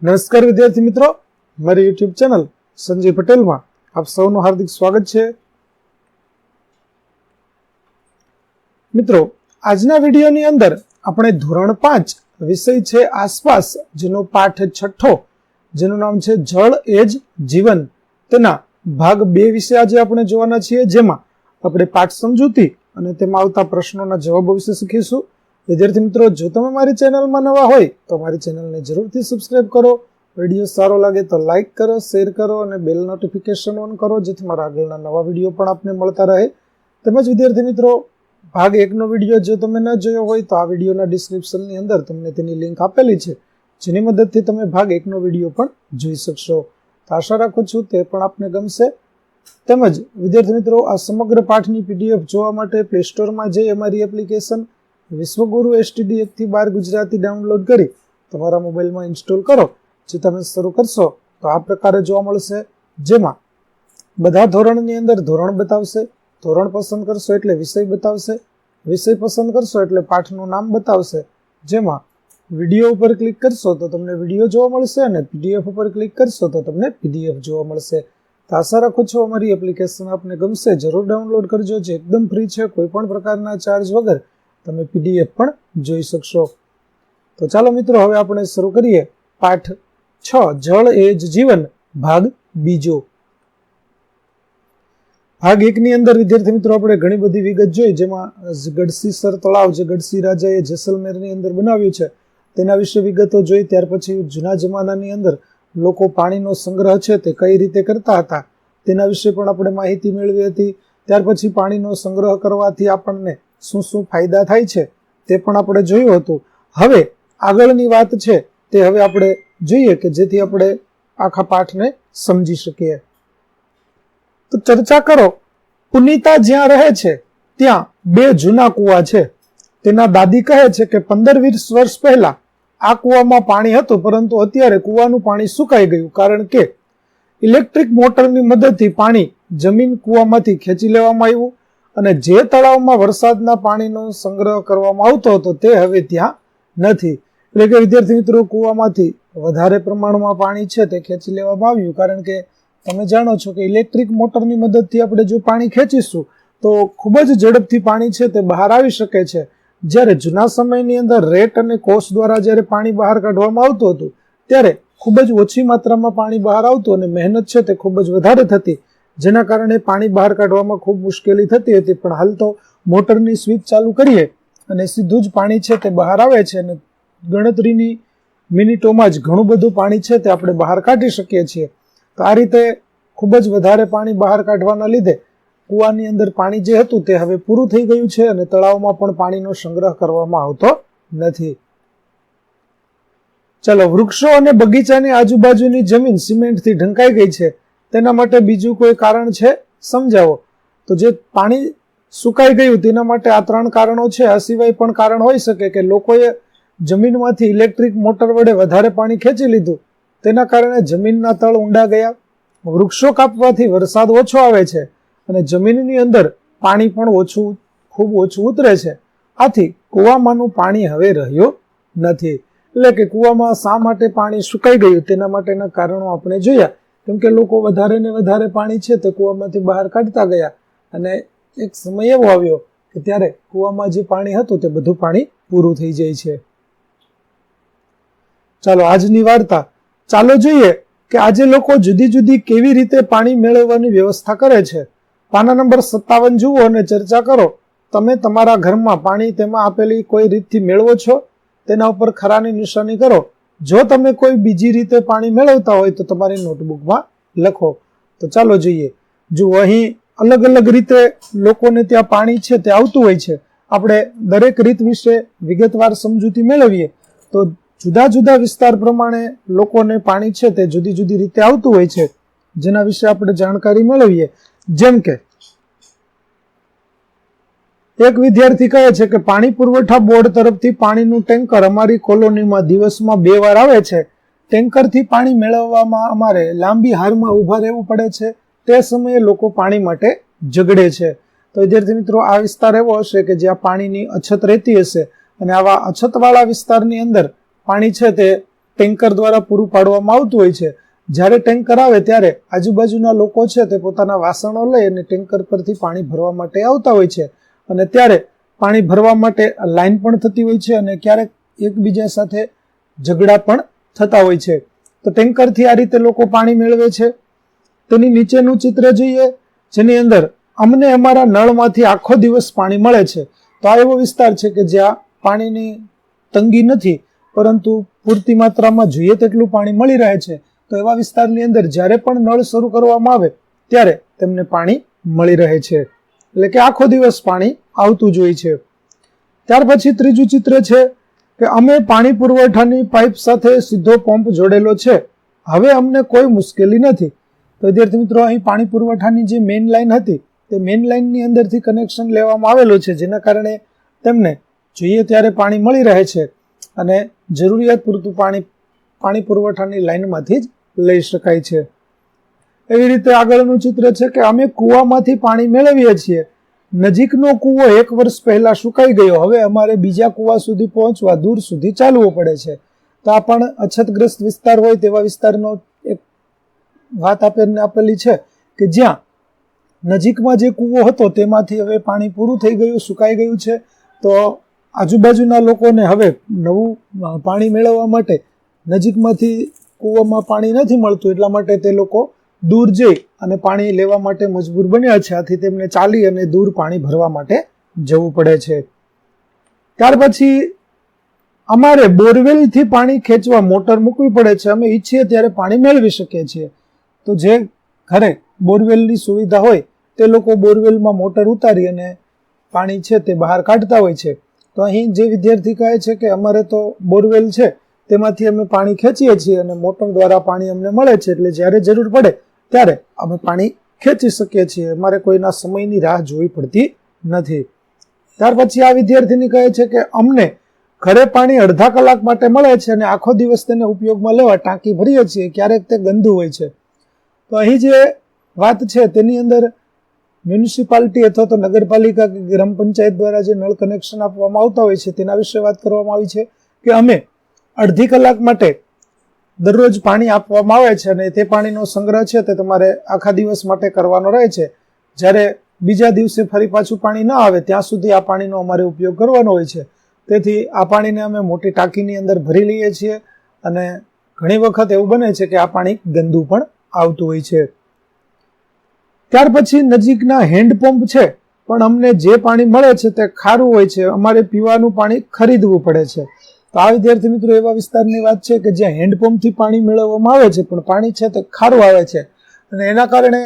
નમસ્કાર વિદ્યાર્થી મિત્રો, મારી યુટ્યુબ ચેનલ સંજય પટેલમાં આપ સૌનું હાર્દિક સ્વાગત છે. મિત્રો, આજના વિડીયોની અંદર આપણે ધોરણ 5 વિષય છે આસપાસ, જેનો પાઠ 6 જેનું નામ છે જળ એ જ જીવન, તેના ભાગ 2 વિશે આજે આપણે જોવાના છીએ, જેમાં આપણે પાઠ સમજૂતી અને તેમાં આવતા પ્રશ્નોના જવાબો વિશે શીખીશું. વિદ્યાર્થી મિત્રો, જો તમે મારી ચેનલમાં નવા હોય તો મારી ચેનલને જરૂરથી સબસ્ક્રાઇબ કરો. વિડીયો સારો લાગે તો લાઇક કરો, શેર કરો અને બેલ નોટિફિકેશન ઓન કરો, જેથી મારા આગળના નવા વિડીયો પણ આપને મળતા રહે. તેમજ વિદ્યાર્થી મિત્રો, ભાગ 1 નો વિડીયો જો તમે ન જોયો હોય તો આ વિડીયોના ડિસ્ક્રિપ્શનની અંદર તમને તેની લિંક આપેલી છે, જેની મદદથી તમે ભાગ 1 નો વિડીયો પણ જોઈ શકશો. તો આશા રાખું છું તે પણ આપને ગમશે. તેમજ વિદ્યાર્થી મિત્રો, આ સમગ્ર પાઠની PDF જોવા માટે પ્લે સ્ટોરમાં જઈ અમારી એપ્લિકેશન વિશ્વગુરુ STD1 થી 12 ગુજરાતી ડાઉનલોડ કરી તમારા મોબાઈલમાં ઇન્સ્ટોલ કરો. જે તમે શરૂ કરશો તો આ પ્રકારે જોવા મળશે, જેમાં બધા ધોરણની અંદર ધોરણ બતાવશે, ધોરણ પસંદ કરશો એટલે વિષય બતાવશે, વિષય પસંદ કરશો એટલે પાઠનું નામ બતાવશે, જેમાં વિડીયો ઉપર ક્લિક કરશો તો તમને વિડીયો જોવા મળશે અને PDF ઉપર ક્લિક કરશો તો તમને PDF જોવા મળશે. તો આશા રાખું છું અમારી એપ્લિકેશન આપને ગમશે. જરૂર ડાઉનલોડ કરજો, જે એકદમ ફ્રી છે, કોઈ પણ પ્રકારના ચાર્જ વગર તમે PDF પણ જોઈ શકશો. તો ચાલો મિત્રો, હવે આપણે શરૂ કરીએ પાઠ 6 જળ એ જ જીવન, ભાગ 2. ભાગ 1 ની અંદર વિદ્યાર્થી મિત્રો આપણે ઘણી બધી વિગત જોઈ, જેમાં ગઢસીસર તળાવ જે ગઢસી રાજાએ જેસલમેરની અંદર બનાવ્યું છે તેના વિશે વિગતો જોઈ. ત્યાર પછી જૂના જમાનાની અંદર લોકો પાણીનો સંગ્રહ છે તે કઈ રીતે કરતા હતા તેના વિશે પણ આપણે માહિતી મેળવી હતી. ત્યાર પછી પાણીનો સંગ્રહ કરવાથી આપણને શું શું ફાયદા થાય છે તે પણ આપણે જોયું હતું. હવે આગળની વાત છે તે હવે આપણે જોઈએ કે જેથી આપણે આખા પાઠને સમજી શકીએ. તો ચર્ચા કરો. પુનિતા જ્યાં રહે છે ત્યાં 2 જૂના કુવા છે. તેના દાદી કહે છે કે 15-20 વર્ષ પહેલા આ કુવામાં પાણી હતું, પરંતુ અત્યારે કુવાનું પાણી સુકાઈ ગયું, કારણ કે ઇલેક્ટ્રિક મોટરની મદદથી પાણી જમીન કુવામાંથી ખેંચી લેવામાં આવ્યું અને જે તળાવમાં વરસાદના પાણીનો સંગ્રહ કરવામાં આવતો હતો તે હવે ત્યાં નથી. એટલે કે વિદ્યાર્થી મિત્રો, કુવામાંથી વધારે પ્રમાણમાં પાણી છે તે ખેંચી લેવામાં આવ્યું, કારણ કે તમે જાણો છો કે ઇલેક્ટ્રિક મોટરની મદદથી આપણે જો પાણી ખેંચીશું તો ખૂબ જ ઝડપથી પાણી છે તે બહાર આવી શકે છે. જ્યારે જૂના સમયની અંદર રેટ અને કોસ દ્વારા જ્યારે પાણી બહાર કાઢવામાં આવતું હતું ત્યારે ખૂબ જ ઓછી માત્રામાં પાણી બહાર આવતું અને મહેનત છે તે ખૂબ જ વધારે થતી, જેના કારણે પાણી બહાર કાઢવામાં ખૂબ મુશ્કેલી થતી હતી. પણ હાલ તો મોટરની સ્વિચ ચાલુ કરીએ અને સીધું જ પાણી છે તે બહાર આવે છે અને ગણતરીની મિનિટોમાં જ ઘણું બધું પાણી છે તે આપણે બહાર કાઢી શકીએ છીએ. તો આ રીતે ખૂબ જ વધારે પાણી બહાર કાઢવાના લીધે કુવાની અંદર પાણી જે હતું તે હવે પૂરું થઈ ગયું છે અને તળાવમાં પણ પાણીનો સંગ્રહ કરવામાં આવતો નથી. ચાલો, વૃક્ષો અને બગીચાની આજુબાજુની જમીન સિમેન્ટથી ઢંકાઈ ગઈ છે, તેના માટે બીજું કોઈ કારણ છે? સમજાવો. તો જે પાણી સુકાઈ ગયું તેના માટે આ 3 કારણો છે. આ સિવાય પણ કારણ હોઈ શકે કે લોકોએ જમીનમાંથી ઇલેક્ટ્રિક મોટર વડે વધારે પાણી ખેંચી લીધું, તેના કારણે જમીનના તળ ઊંડા ગયા. વૃક્ષો કાપવાથી વરસાદ ઓછો આવે છે અને જમીનની અંદર પાણી પણ ખૂબ ઓછું ઉતરે છે. આથી કુવામાંનું પાણી હવે રહ્યું નથી. એટલે કે કુવામાં શા માટે પાણી સુકાઈ ગયું તેના માટેના કારણો આપણે જોયા. કેમ કે લોકો વધારે ને વધારે પાણી છે તે કુવામાંથી બહાર કાઢતા ગયા અને એક સમય એવો આવ્યો કે ત્યારે કુવામાં જે પાણી હતું તે બધું પાણી પૂરું થઈ જાય છે. ચાલો, આજની વાર્તા. ચાલો જોઈએ કે આજે લોકો જુદી જુદી કેવી રીતે પાણી મેળવવાની વ્યવસ્થા કરે છે. પાના નંબર 57 જુઓ અને ચર્ચા કરો. તમે તમારા ઘરમાં પાણી તેમાં આપેલી કોઈ રીતથી મેળવો છો? તેના ઉપર ખરાની નિશાની કરો. જો તમે કોઈ બીજી રીતે પાણી મેળવતા હોય તો તમારી નોટબુકમાં લખો. તો ચાલો જોઈએ. જુઓ, અહીં અલગ અલગ રીતે લોકોને ત્યાં પાણી છે તે આવતું હોય છે. આપણે દરેક રીત વિશે વિગતવાર સમજૂતી મેળવીએ તો જુદા જુદા વિસ્તાર પ્રમાણે લોકોને પાણી છે તે જુદી જુદી રીતે આવતું હોય છે, જેના વિશે આપણે જાણકારી મેળવીએ. જેમ કે એક વિદ્યાર્થી કહે છે કે પાણી પુરવઠા બોર્ડ તરફથી પાણીનું ટેન્કર અમારી કોલોનીમાં દિવસમાં 2 વાર આવે છે. ટેન્કરથી પાણી મેળવવામાં અમારે લાંબી હારમાં ઊભા રહેવું પડે છે. તે સમયે લોકો પાણી માટે ઝઘડે છે. તો વિદ્યાર્થી મિત્રો, આ વિસ્તાર એવો હશે કે જ્યાં પાણીની અછત રહેતી હશે અને આવા અછતવાળા વિસ્તારની અંદર પાણી છે તે ટેન્કર દ્વારા પૂરું પાડવામાં આવતું હોય છે. જ્યારે ટેન્કર આવે ત્યારે આજુબાજુના લોકો છે તે પોતાના વાસણો લઈ અને ટેન્કર પરથી પાણી ભરવા માટે આવતા હોય છે, અને ત્યારે પાણી ભરવા માટે લાઈન પણ થતી હોય છે અને ક્યારેક એકબીજા સાથે ઝઘડા પણ થતા હોય છે. તો ટેન્કરથી આ રીતે લોકો પાણી મેળવે છે. તેની નીચેનું ચિત્ર જોઈએ, જેની અંદર અમને અમારા નળમાંથી આખો દિવસ પાણી મળે છે. તો આ એવો વિસ્તાર છે કે જ્યાં પાણીની તંગી નથી, પરંતુ પૂરતી માત્રામાં જોઈએ તેટલું પાણી મળી રહે છે. તો એવા વિસ્તારની અંદર જ્યારે પણ નળ શરૂ કરવામાં આવે ત્યારે તેમને પાણી મળી રહે છે, એટલે કે આખો દિવસ પાણી આવતું જ હોય છે. ત્યાર પછી ત્રીજું ચિત્ર છે કે અમે પાણી પુરવઠાની પાઇપ સાથે સીધો પંપ જોડેલો છે, હવે અમને કોઈ મુશ્કેલી નથી. તો વિદ્યાર્થી મિત્રો, અહીં પાણી પુરવઠાની જે મેઇન લાઇન હતી તે મેઇન લાઇનની અંદરથી કનેક્શન લેવામાં આવેલું છે, જેના કારણે તેમને જોઈએ ત્યારે પાણી મળી રહે છે અને જરૂરિયાત પૂરતું પાણી પુરવઠાની લાઇનમાંથી જ લઈ શકાય છે. એવી રીતે આગળનું ચિત્ર છે કે અમે કૂવામાંથી પાણી મેળવીએ છીએ. નજીકનો કૂવો 1 વર્ષ પહેલા સુકાઈ ગયો, હવે અમારે બીજા કૂવા સુધી પહોંચવા દૂર સુધી ચાલવું પડે છે. તો આ પણ અછતગ્રસ્ત વિસ્તાર હોય તેવા વિસ્તારનો એક વાત આપેલી છે કે જ્યાં નજીકમાં જે કૂવો હતો તેમાંથી હવે પાણી પૂરું થઈ ગયું, સુકાઈ ગયું છે. તો આજુબાજુના લોકોને હવે નવું પાણી મેળવવા માટે નજીકમાંથી કૂવામાં પાણી નથી મળતું, એટલા માટે તે લોકો દૂર જઈ અને પાણી લેવા માટે મજબૂર બન્યા છે. આથી તેમને ચાલી અને દૂર પાણી ભરવા માટે જવું પડે છે. ત્યાર પછી અમારે બોરવેલથી પાણી ખેંચવા મોટર મૂકવી પડે છે. અમે ઈચ્છીએ ત્યારે પાણી મેળવી શકીએ છીએ. તો જે ઘરે બોરવેલની સુવિધા હોય તે લોકો બોરવેલમાં મોટર ઉતારી અને પાણી છે તે બહાર કાઢતા હોય છે. તો અહીં જે વિદ્યાર્થી કહે છે કે અમારે તો બોરવેલ છે તેમાંથી અમે પાણી ખેંચીએ છીએ અને મોટર દ્વારા પાણી અમને મળે છે, એટલે જ્યારે જરૂર પડે ત્યારે અમે પાણી ખેંચી શકીએ છીએ, અમારે કોઈના સમયની રાહ જોવી પડતી નથી. ત્યાર પછી આ વિદ્યાર્થીની કહે છે કે અમને ઘરે પાણી અડધા કલાક માટે મળે છે અને આખો દિવસ તેને ઉપયોગમાં લેવા ટાંકી ભરીએ છીએ, ક્યારેક તે ગંદુ હોય છે. તો અહીં જે વાત છે તેની અંદર મ્યુનિસિપાલિટી અથવા તો નગરપાલિકા કે ગ્રામ પંચાયત દ્વારા જે નળ કનેક્શન આપવામાં આવતા હોય છે તેના વિશે વાત કરવામાં આવી છે કે અમે અડધી કલાક માટે દરરોજ પાણી આપવામાં આવે છે અને તે પાણીનો સંગ્રહ છે તે તમારે આખા દિવસ માટે કરવાનો રહે છે. જ્યારે બીજા દિવસે ફરી પાછું પાણી ન આવે ત્યાં સુધી આ પાણીનો અમારે ઉપયોગ કરવાનો હોય છે. તેથી આ પાણીને અમે મોટી ટાંકીની અંદર ભરી લઈએ છીએ અને ઘણી વખત એવું બને છે કે આ પાણી ગંદુ પણ આવતું હોય છે. ત્યાર પછી નજીકના હેન્ડપંપ છે, પણ અમને જે પાણી મળે છે તે ખારું હોય છે, અમારે પીવાનું પાણી ખરીદવું પડે છે. તો આ વિદ્યાર્થી મિત્રો એવા વિસ્તારની વાત છે કે જ્યાં હેન્ડપંપથી પાણી મેળવવામાં આવે છે પણ પાણી છે તે ખારું આવે છે અને એના કારણે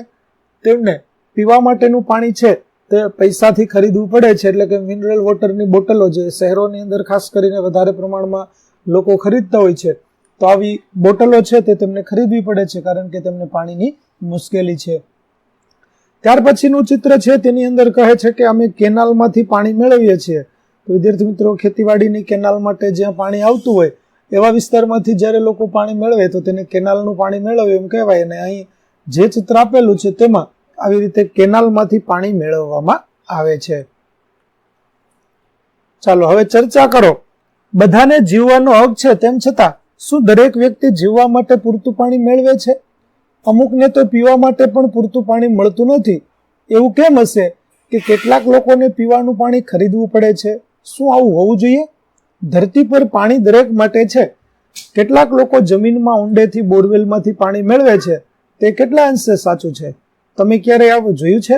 તેમને પીવા માટેનું પાણી છે તે પૈસાથી ખરીદવું પડે છે. એટલે કે મિનરલ વોટરની બોટલો જે શહેરોની અંદર ખાસ કરીને વધારે પ્રમાણમાં લોકો ખરીદતા હોય છે, તો આવી બોટલો છે તે તેમને ખરીદવી પડે છે કારણ કે તેમને પાણીની મુશ્કેલી છે. ત્યાર પછીનું ચિત્ર છે તેની અંદર કહે છે કે અમે કેનાલમાંથી પાણી મેળવીએ છીએ. તો વિદ્યાર્થી મિત્રો, ખેતીવાડીની કેનાલ માટે જ્યાં પાણી આવતું હોય એવા વિસ્તારમાંથી જ્યારે લોકો પાણી મેળવે તો તેને કેનાલનું પાણી મેળવે એમ કહેવાય. અને અહીં જે ચિત્ર આપેલું છે તેમાં આવી રીતે કેનાલમાંથી પાણી મેળવવામાં આવે છે. ચાલો હવે ચર્ચા કરો. બધાને જીવવાનો હક છે, તેમ છતાં શું દરેક વ્યક્તિ જીવવા માટે પૂરતું પાણી મેળવે છે? અમુકને તો પીવા માટે પણ પૂરતું પાણી મળતું નથી. એવું કેમ હશે કે કેટલાક લોકોને પીવાનું પાણી ખરીદવું પડે છે? શું આવું હોવું જોઈએ? ધરતી પર પાણી દરેક માટે છે. કેટલાક લોકો જમીનમાં ઊંડેથી બોરવેલમાંથી પાણી મેળવે છે, તે કેટલા અંશે સાચું છે? તમે ક્યારે આવું જોયું છે?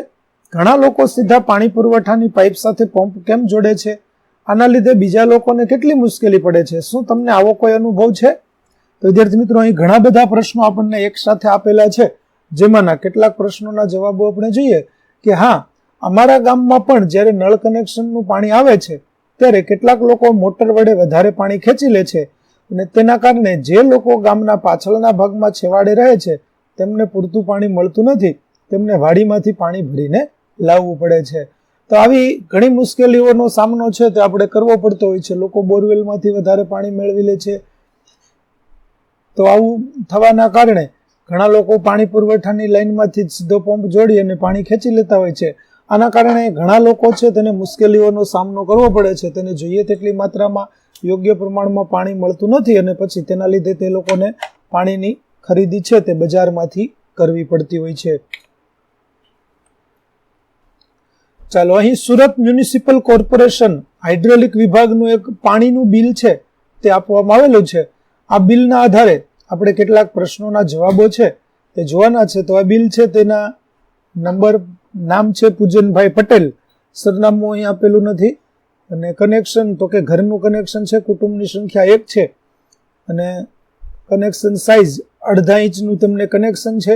ઘણા લોકો સીધા પાણી પુરવઠાની પાઇપ સાથે પંપ કેમ જોડે છે? આના લીધે બીજા લોકોને કેટલી મુશ્કેલી પડે છે? શું તમને આવો કોઈ અનુભવ છે? તો વિદ્યાર્થી મિત્રો, અહીં ઘણા બધા પ્રશ્નો આપણને એક સાથે આપેલા છે, જેમાંના કેટલાક પ્રશ્નોના જવાબો આપણે જોઈએ કે હા, અમારા ગામમાં પણ જ્યારે નળ કનેક્શનનું પાણી આવે છે ત્યારે કેટલાક લોકો મોટર વડે વધારે પાણી ખેંચી લે છે અને તેના કારણે જે લોકો ગામના પાછળના ભાગમાં છેવાડે રહે છે તેમને પૂરતું પાણી મળતું નથી, તેમને વાડીમાંથી પાણી ભરીને લાવવું પડે છે. તો આવી ઘણી મુશ્કેલીઓનો સામનો છે તે આપણે કરવો પડતો હોય છે. લોકો બોરવેલમાંથી વધારે પાણી મેળવી લે છે. તો આવું થવાના કારણે ઘણા લોકો પાણી પુરવઠાની લાઇનમાંથી સીધો પંપ જોડી અને પાણી ખેંચી લેતા હોય છે. આના કારણે ઘણા લોકો છે તેને મુશ્કેલીઓનો સામનો કરવો પડે છે. તેને જોઈએ તેટલી માત્રામાં યોગ્ય પ્રમાણમાં પાણી મળતું નથી અને પછી તેના લીધે તે લોકોને પાણીની ખરીદી છે તે બજારમાંથી કરવી પડતી હોય છે. ચાલો, અહીં સુરત મ્યુનિસિપલ કોર્પોરેશન હાઇડ્રોલિક વિભાગનું એક પાણીનું બિલ છે તે આપવામાં આવેલું છે. આ બિલના આધારે આપણે કેટલાક પ્રશ્નોના જવાબો છે તે જોવાના છે. તો આ બિલ છે તેના નામ છે પૂજનભાઈ પટેલ, સરનામું અહીં આપેલું નથી, અને કનેક્શન તો કે ઘરનું કનેક્શન છે, કુટુંબની સંખ્યા 1 છે, અને કનેક્શન સાઇઝ 1.5 ઇંચનું તેમને કનેક્શન છે.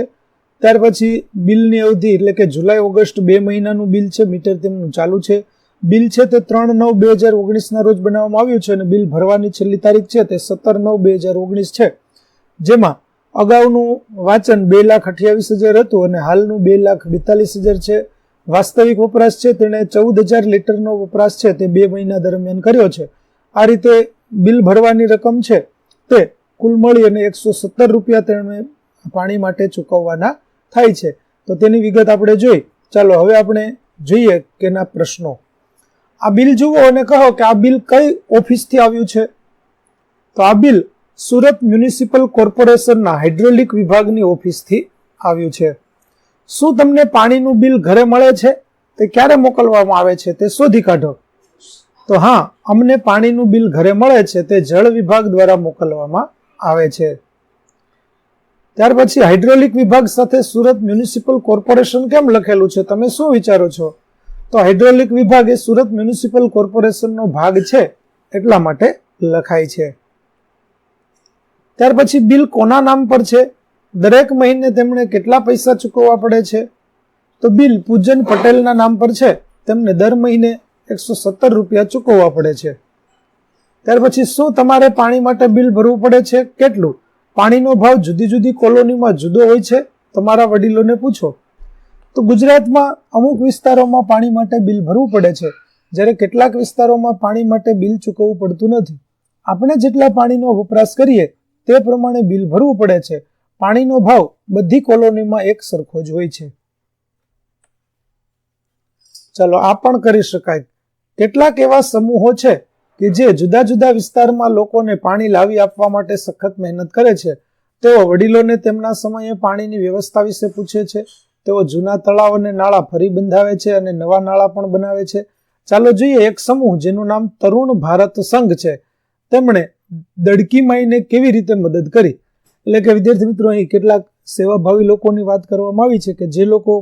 ત્યાર પછી બિલની અવધિ એટલે કે જુલાઈ ઓગસ્ટ 2 મહિનાનું બિલ છે, મીટર તેમનું ચાલુ છે. બિલ છે તે 3/9/2019 રોજ બનાવવામાં આવ્યું છે અને બિલ ભરવાની છેલ્લી તારીખ છે તે 17/9/2019 છે. જેમાં અગાઉનું વાંચન 2,28,000 હતું અને હાલનું 2,42,000 છે. વાસ્તવિક વપરાશ છે તેણે 14,000 લીટરનો વપરાશ છે તે 2 મહિના દરમિયાન કર્યો છે. આ રીતે બિલ ભરવાની રકમ છે તે કુલ મળી અને 117 રૂપિયા તેમણે પાણી માટે ચૂકવવાના થાય છે. તો તેની વિગત આપણે જોઈ. ચાલો હવે આપણે જોઈએ કે ના પ્રશ્નો. આ બિલ જુઓ અને કહો કે આ બિલ કઈ ઓફિસથી આવ્યું છે. તો આ બિલ સુરત મ્યુનિસિપલ કોર્પોરેશનના હાઇડ્રોલિક વિભાગની ઓફિસથી આવ્યું છે. શું તમને પાણીનું બિલ ઘરે મળે છે? તે ક્યારે મોકલવામાં આવે છે તે શોધી કાઢો. તો હા, અમને પાણીનું બિલ ઘરે મળે છે તે જળ વિભાગ દ્વારા મોકલવામાં આવે છે. ત્યાર પછી હાઇડ્રોલિક વિભાગ સાથે સુરત મ્યુનિસિપલ કોર્પોરેશન કેમ લખેલું છે? તમે શું વિચારો છો? તો હાઇડ્રોલિક વિભાગ એ સુરત મ્યુનિસિપલ કોર્પોરેશનનો ભાગ છે એટલા માટે લખાય છે. ત્યાર પછી બિલ કોના નામ પર છે? દરેક મહિને તેમણે કેટલા પૈસા ચૂકવવા પડે છે? તો બિલ પૂજન પટેલના નામ પર છે, તેમને દર મહિને 117 રૂપિયા ચૂકવવા પડે છે. ત્યાર પછી શું તમારે પાણી માટે બિલ ભરવું પડે છે? કેટલું? પાણીનો ભાવ જુદી જુદી કોલોનીમાં જુદો હોય છે, તમારા વડીલોને પૂછો. તો ગુજરાતમાં અમુક વિસ્તારોમાં પાણી માટે બિલ ભરવું પડે છે, જ્યારે કેટલાક વિસ્તારોમાં પાણી માટે બિલ ચૂકવવું પડતું નથી. આપણે જેટલા પાણીનો વપરાશ કરીએ તે પ્રમાણે બિલ ભરવું પડે છે. પાણીનો ભાવ બધી કોલોનીમાં એક સરખો જ હોય છે. ચાલો, આ પણ કરી શકાય. કેટલાક એવા સમૂહો છે કે જે જુદા જુદા વિસ્તારમાં લોકોને પાણી લાવી આપવા માટે સખત મહેનત કરે છે. તેઓ વડીલોને તેમના સમયે પાણીની વ્યવસ્થા વિશે પૂછે છે. તેઓ જૂના તળાવ અને નાળા ફરી બંધાવે છે અને નવા નાળા પણ બનાવે છે. ચાલો જોઈએ એક સમૂહ જેનું નામ તરુણ ભારત સંઘ છે, તેમણે દડકી માઈને કેવી રીતે મદદ કરી. એટલે કે વિદ્યાર્થી મિત્રો, અહીં કેટલાક સેવાભાવી લોકોની વાત કરવામાં આવી છે કે જે લોકો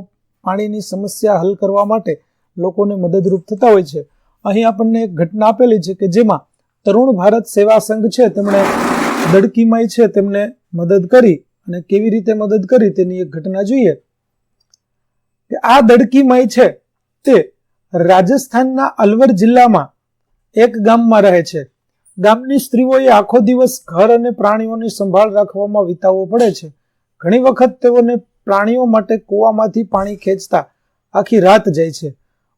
પાણીની સમસ્યા હલ કરવા માટે લોકોને મદદરૂપ થતા હોય છે. અહીં આપણને એક ઘટના આપેલી છે કે જેમાં તરુણ ભારત સેવા સંઘ છે તેમણે દડકીમાઈ છે તેમને મદદ કરી, અને કેવી રીતે મદદ કરી તેની એક ઘટના જોઈએ. કે આ દડકીમાઈ છે તે રાજસ્થાનના અલવર જિલ્લામાં એક ગામમાં રહે છે. ગામની સ્ત્રીઓએ આખો દિવસ ઘર અને પ્રાણીઓની સંભાળ રાખવામાં વિતાવવો પડે છે. ઘણી વખત તેઓને પ્રાણીઓ માટે કૂવામાંથી પાણી ખેંચતા આખી રાત જાય છે.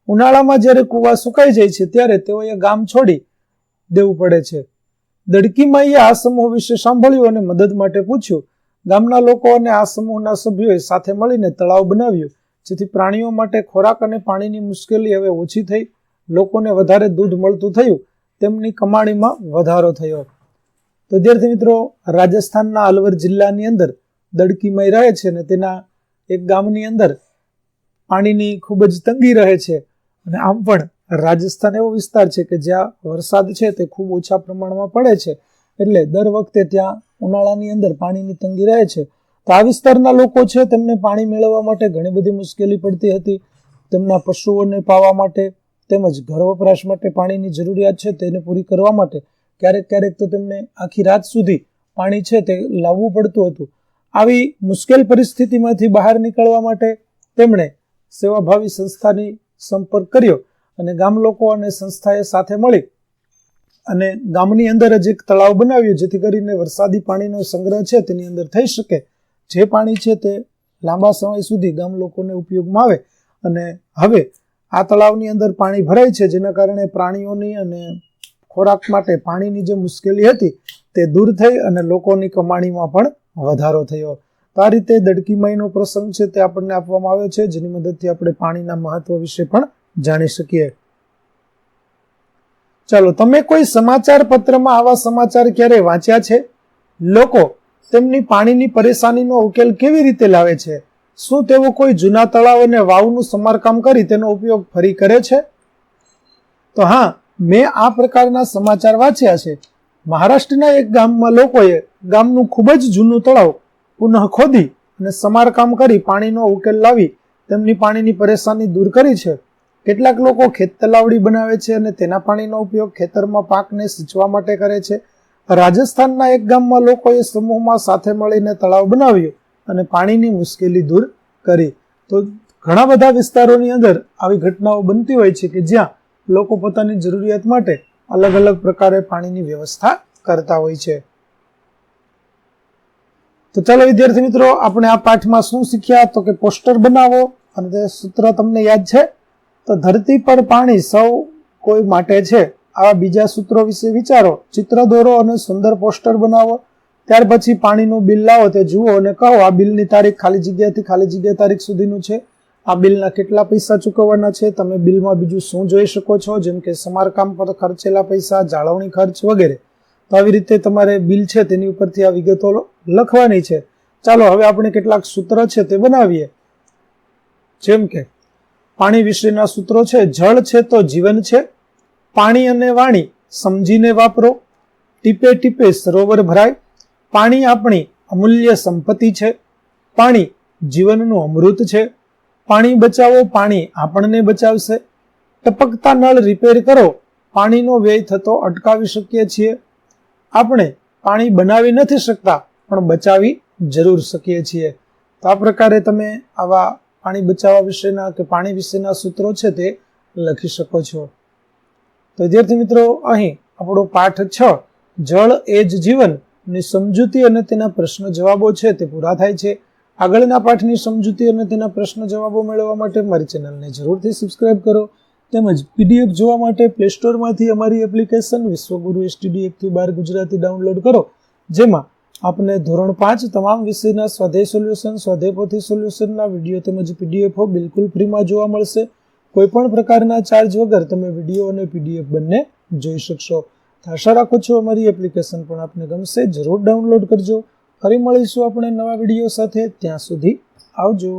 ઉનાળામાં જ્યારે કૂવા સુકાઈ જાય છે ત્યારે તેઓએ ગામ છોડી દેવું પડે છે. દડકીમાઈએ આ સમૂહ વિશે સાંભળ્યું અને મદદ માટે પૂછ્યું. ગામના લોકો અને આ સમૂહના સભ્યોએ સાથે મળીને તળાવ બનાવ્યું, જેથી પ્રાણીઓ માટે ખોરાક અને પાણીની મુશ્કેલી હવે ઓછી થઈ. લોકોને વધારે દૂધ મળતું થયું, તેમની કમાણીમાં વધારો થયો. તો વિદ્યાર્થી મિત્રો, રાજસ્થાનના અલવર જિલ્લાની અંદર દડકીમાઈ રહે છે અને તેના એક ગામની અંદર પાણીની ખૂબ જ તંગી રહે છે. અને આમ પણ રાજસ્થાન એવો વિસ્તાર છે કે જ્યાં વરસાદ છે તે ખૂબ ઓછા પ્રમાણમાં પડે છે, એટલે દર વખતે ત્યાં ઉનાળાની અંદર પાણીની તંગી રહે છે. તો આ વિસ્તારના લોકો છે તેમને પાણી મેળવવા માટે ઘણી બધી મુશ્કેલી પડતી હતી. તેમના પશુઓને પાવા માટે તેમજ ઘર વપરાશ માટે પાણીની જરૂરિયાત છે તેને પૂરી કરવા માટે ક્યારેક ક્યારેક તો તેમને આખી રાત સુધી પાણી છે તે લાવવું પડતું હતું. આવી મુશ્કેલ પરિસ્થિતિમાંથી બહાર નીકળવા માટે તેમણે સેવાભાવી સંસ્થાની સંપર્ક કર્યો અને ગામ લોકો અને સંસ્થાએ સાથે મળી અને ગામની અંદર જ એક તળાવ બનાવ્યું, જેથી કરીને વરસાદી પાણીનો સંગ્રહ છે તેની અંદર થઈ શકે. જે પાણી છે તે લાંબા સમય સુધી ગામ લોકોને ઉપયોગમાં આવે. અને હવે આ તળાવની અંદર પાણી ભરાય છે, જેના કારણે પ્રાણીઓની અને ખોરાક માટે પાણીની જે મુશ્કેલી હતી તે દૂર થઈ અને લોકોની કમાણીમાં પણ વધારો થયો. તો આ રીતે દડકીમાઈનો પ્રસંગ છે તે આપણને આપવામાં આવ્યો છે, જેની મદદથી આપણે પાણીના મહત્વ વિશે પણ જાણી શકીએ. ચાલો, તમે કોઈ સમાચાર પત્રમાં આવા સમાચાર ક્યારે વાંચ્યા છે? લોકો તેમની પાણીની પરેશાનીનો ઉકેલ કેવી રીતે લાવે છે? શું તેઓ કોઈ જૂના તળાવ અને વાવનું સમારકામ કરી તેનો ઉપયોગ ફરી કરે છે? તો હા, મેં આ પ્રકારના સમાચાર વાંચ્યા છે. મહારાષ્ટ્રના એક ગામમાં લોકોએ ગામનું ખૂબ જ જૂનું તળાવ પુનઃ ખોદી અને સમારકામ કરી પાણીનો ઉકેલ લાવી તેમની પાણીની પરેશાની દૂર કરી છે. કેટલાક લોકો ખેત તલાવડી બનાવે છે અને તેના પાણીનો ઉપયોગ ખેતરમાં પાકને સિંચવા માટે કરે છે. રાજસ્થાનના એક ગામમાં લોકોએ સમૂહમાં સાથે મળીને તળાવ બનાવ્યું અને પાણીની મુશ્કેલી દૂર કરી. તો ઘણા બધા વિસ્તારોની અંદર આવી ઘટનાઓ બનતી હોય છે કે જ્યાં લોકો પોતાની જરૂરિયાત માટે અલગ અલગ પ્રકારે પાણીની વ્યવસ્થા કરતા હોય છે. તો ચાલો વિદ્યાર્થી મિત્રો, આપણે આ પાઠમાં શું શીખ્યા? તો કે પોસ્ટર બનાવો, અને તે સૂત્ર તમને યાદ છે? તો ધરતી પર પાણી સૌ કોઈ માટે છે. આવા બીજા સૂત્રો વિશે વિચારો, ચિત્ર દોરો અને સુંદર પોસ્ટર બનાવો. ત્યાર પછી પાણીનું બિલ લાવો, તે જુઓ અને કહો આ બિલની તારીખ ખાલી જગ્યાથી ખાલી જગ્યા તારીખ સુધીનું છે. આ બિલના કેટલા પૈસા ચૂકવવાના છે? તમે બિલમાં બીજું શું જોઈ શકો છો, જેમ કે સમારકામ પર ખર્ચેલા પૈસા, જાળવણી ખર્ચ વગેરે. તો આવી રીતે તમારે બિલ છે તેની ઉપરથી આ વિગતો લખવાની છે. ચાલો હવે આપણે કેટલાક સૂત્ર છે તે બનાવીએ. જેમ કે પાણી વિશેના સૂત્રો છે. જળ છે તો જીવન છે. પાણી અને વાણી સમજીને વાપરો. ટીપે ટીપે સરોવર ભરાય. પાણી આપણી અમૂલ્ય સંપત્તિ છે. પાણી જીવનનું અમૃત છે. પાણી બચાવો, પાણી આપણને બચાવશે. ટપકતા નળ રિપેર કરો. પાણીનો વ્યય થતો અટકાવી શકીએ છીએ. આપણે પાણી બનાવી નથી શકતા, પણ બચાવી જરૂર શકીએ છીએ. તો આ પ્રકારે તમે આવા પાણી બચાવવા વિશેના કે પાણી વિશેના સૂત્રો છે તે લખી શકો છો. તો વિદ્યાર્થી મિત્રો, અહીં આપણો પાઠ 6 જળ એ જ જીવન ની સમજૂતી અને તેના પ્રશ્ન જવાબો છે તે પૂરા થાય છે. આગળના પાઠની સમજૂતી અને તેના પ્રશ્ન જવાબો મેળવવા માટે મારી ચેનલને જરૂરથી સબસ્ક્રાઇબ કરો. તેમજ પીડીએફ જોવા માટે પ્લે સ્ટોરમાંથી અમારી એપ્લિકેશન વિશ્વગુરુ STD 1-12 ગુજરાતી ડાઉનલોડ કરો, જેમાં આપને ધોરણ 5 તમામ વિષયના સ્વાધ્યાય સોલ્યુશન, સ્વાધ્યાય પોથી સોલ્યુશનના વિડીયો તેમજ પીડીએફો બિલકુલ ફ્રીમાં જોવા મળશે. કોઈ પણ પ્રકારના ચાર્જ વગર તમે વિડીયો અને પીડીએફ બંને જોઈ શકશો. આશા રાખું છું અમારી એપ્લિકેશન પણ આપને ગમશે. જરૂર ડાઉનલોડ કરજો. ફરી મળીશું આપણે નવા વિડીયો સાથે. ત્યાં સુધી આવજો.